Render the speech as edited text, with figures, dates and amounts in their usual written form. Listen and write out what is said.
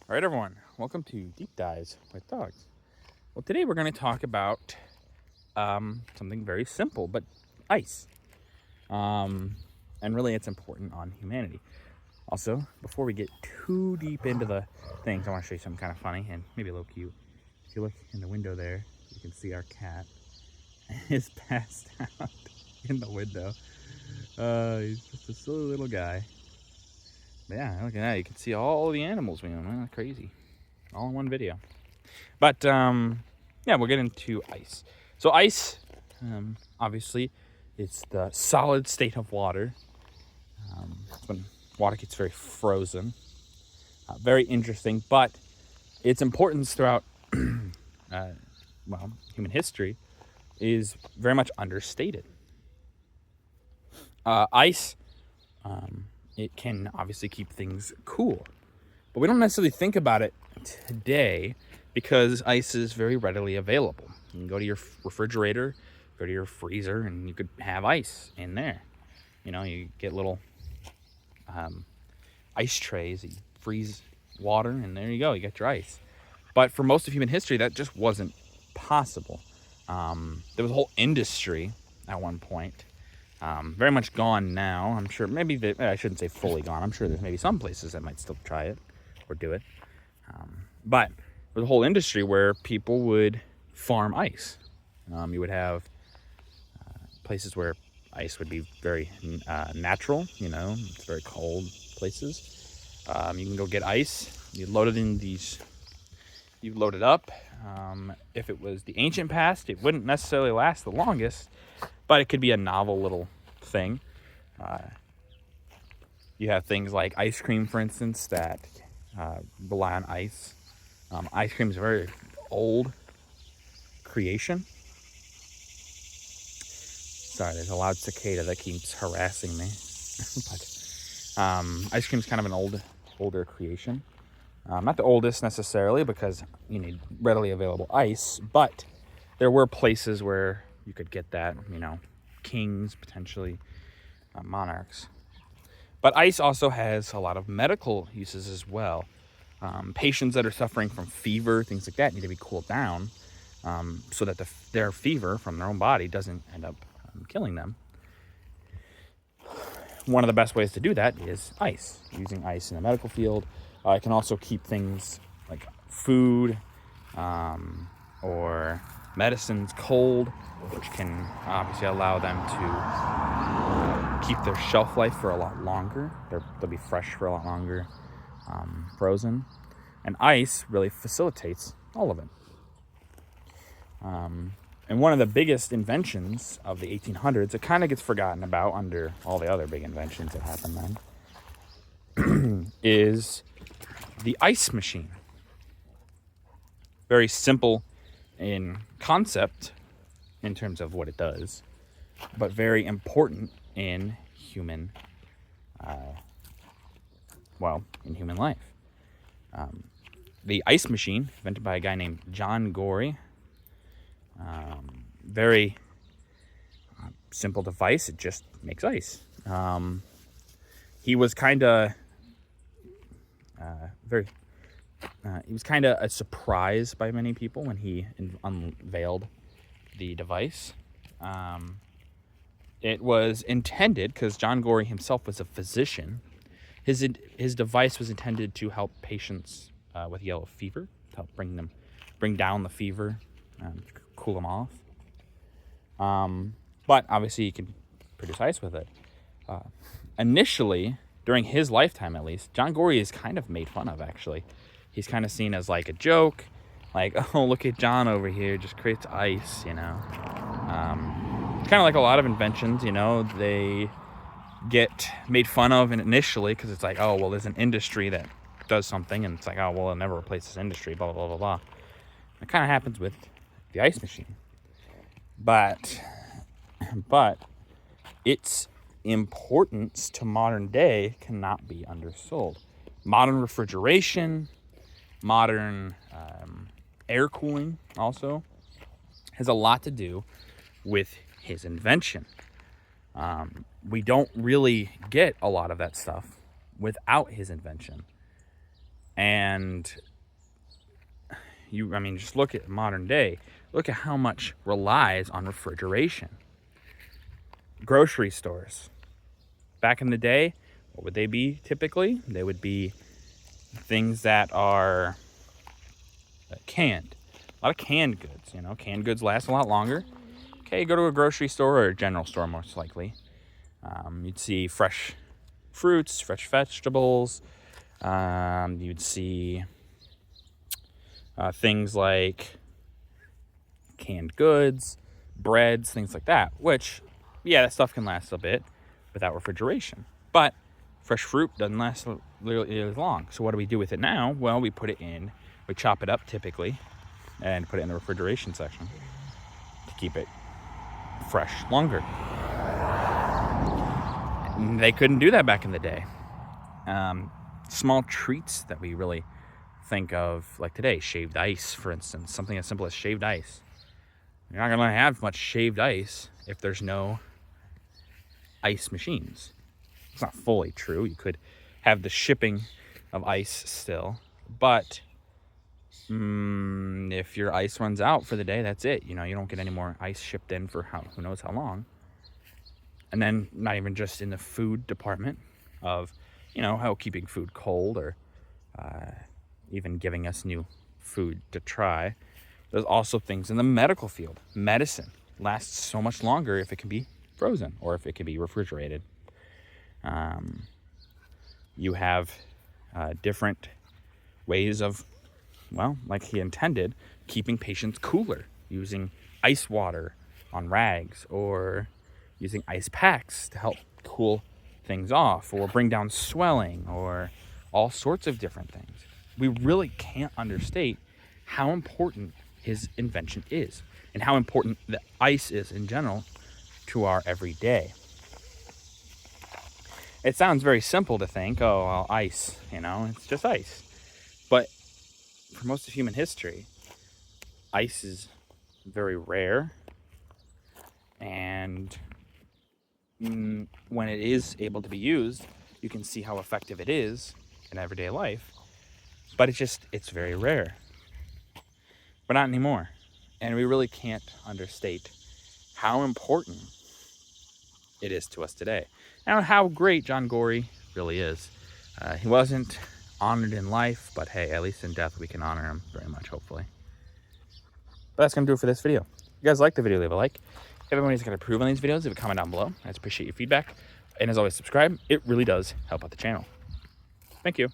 All right, everyone, welcome to Deep Dives with Dogs. Well, today we're going to talk about something very simple, but ice. And really, it's important on humanity. Also, before we get too deep into the things, I want to show you something kind of funny and maybe a little cute. If you look in the window there, you can see our cat is passed out in the window. He's just a silly little guy. But yeah, look at that. You can see all the animals we own. That's crazy. All in one video. But yeah, we'll get into ice. So ice, obviously, it's the solid state of water. It's when water gets very frozen. Very interesting, but its importance throughout, human history is very much understated. Ice, it can obviously keep things cool, but we don't necessarily think about it today because ice is very readily available. You can go to your refrigerator, go to your freezer, and you could have ice in there. You know, you get little ice trays that you freeze water, and there you go, you got your ice. But for most of human history, that just wasn't possible. There was a whole industry at one point, very much gone now. I'm sure I shouldn't say fully gone. I'm sure there's maybe some places that might still try it or do it. But there was a whole industry where people would farm ice. You would have places where ice would be very natural. You know, it's very cold places. You can go get ice. You load it in these. You load it up. If it was the ancient past, it wouldn't necessarily last the longest, but it could be a novel little thing. You have things like ice cream, for instance, that rely on ice. Ice cream is a very old creation. Sorry, there's a loud cicada that keeps harassing me. But ice cream is kind of an older creation. Not the oldest necessarily, because you need readily available ice, but there were places where you could get that, you know, kings, potentially monarchs. But ice also has a lot of medical uses as well. Patients that are suffering from fever, things like that, need to be cooled down so that their fever from their own body doesn't end up killing them. One of the best ways to do that is ice, using ice in the medical field. It can also keep things like food or medicines cold, which can obviously allow them to keep their shelf life for a lot longer. They'll be fresh for a lot longer, frozen. And ice really facilitates all of it. And one of the biggest inventions of the 1800s, it kind of gets forgotten about under all the other big inventions that happened then, is the ice machine. Very simple in concept in terms of what it does, but very important in human life. The ice machine, invented by a guy named John Gorrie. Very simple device. It just makes ice. He was kind of he was kind of a surprise by many people when he unveiled the device. It was intended, because John Gorrie himself was a physician, his device was intended to help patients with yellow fever, to help bring down the fever, cool them off. But obviously you can produce ice with it. Initially, during his lifetime at least, John Gorrie is kind of made fun of, actually. He's kind of seen as like a joke, like, oh, look at John over here, just creates ice, you know. Kind of like a lot of inventions, you know, they get made fun of initially because it's like, oh, well, there's an industry that does something, and it's like, oh, well, it'll never replace this industry, blah, blah, blah, blah. It kind of happens with the ice machine. But its importance to modern day cannot be undersold. Modern refrigeration, modern air cooling also has a lot to do with his invention. We don't really get a lot of that stuff without his invention. And I mean, just look at modern day. Look at how much relies on refrigeration. Grocery stores. Back in the day, what would they be typically? They would be things that are canned. A lot of canned goods, you know. Canned goods last a lot longer. Okay, you go to a grocery store or a general store most likely. You'd see fresh fruits, fresh vegetables. You'd see things like canned goods, breads, things like that, which, yeah, that stuff can last a bit without refrigeration. But fresh fruit doesn't last really as long. So what do we do with it now? Well, we put it in, we chop it up typically, and put it in the refrigeration section to keep it fresh longer. They couldn't do that back in the day. Small treats that we really think of, like today, shaved ice, for instance, something as simple as shaved ice. You're not going to have much shaved ice if there's no ice machines. It's not fully true. You could have the shipping of ice still, but if your ice runs out for the day, that's it. You know, you don't get any more ice shipped in for who knows how long. And then not even just in the food department of, you know, how keeping food cold or even giving us new food to try. There's also things in the medical field. Medicine lasts so much longer if it can be frozen or if it can be refrigerated. You have different ways of, well, like he intended, keeping patients cooler, using ice water on rags or using ice packs to help cool things off or bring down swelling or all sorts of different things. We really can't understate how important his invention is and how important the ice is in general to our everyday. It sounds very simple to think, oh, well, ice, you know, it's just ice. But for most of human history, ice is very rare. And when it is able to be used, you can see how effective it is in everyday life. But it's very rare. But not anymore. And we really can't understate how important it is to us today. And how great John Gorrie really is. He wasn't honored in life, but hey, at least in death we can honor him very much, hopefully. But that's going to do it for this video. If you guys like the video, leave a like. If everybody's going to approve on these videos, leave a comment down below. I just appreciate your feedback. And as always, subscribe. It really does help out the channel. Thank you.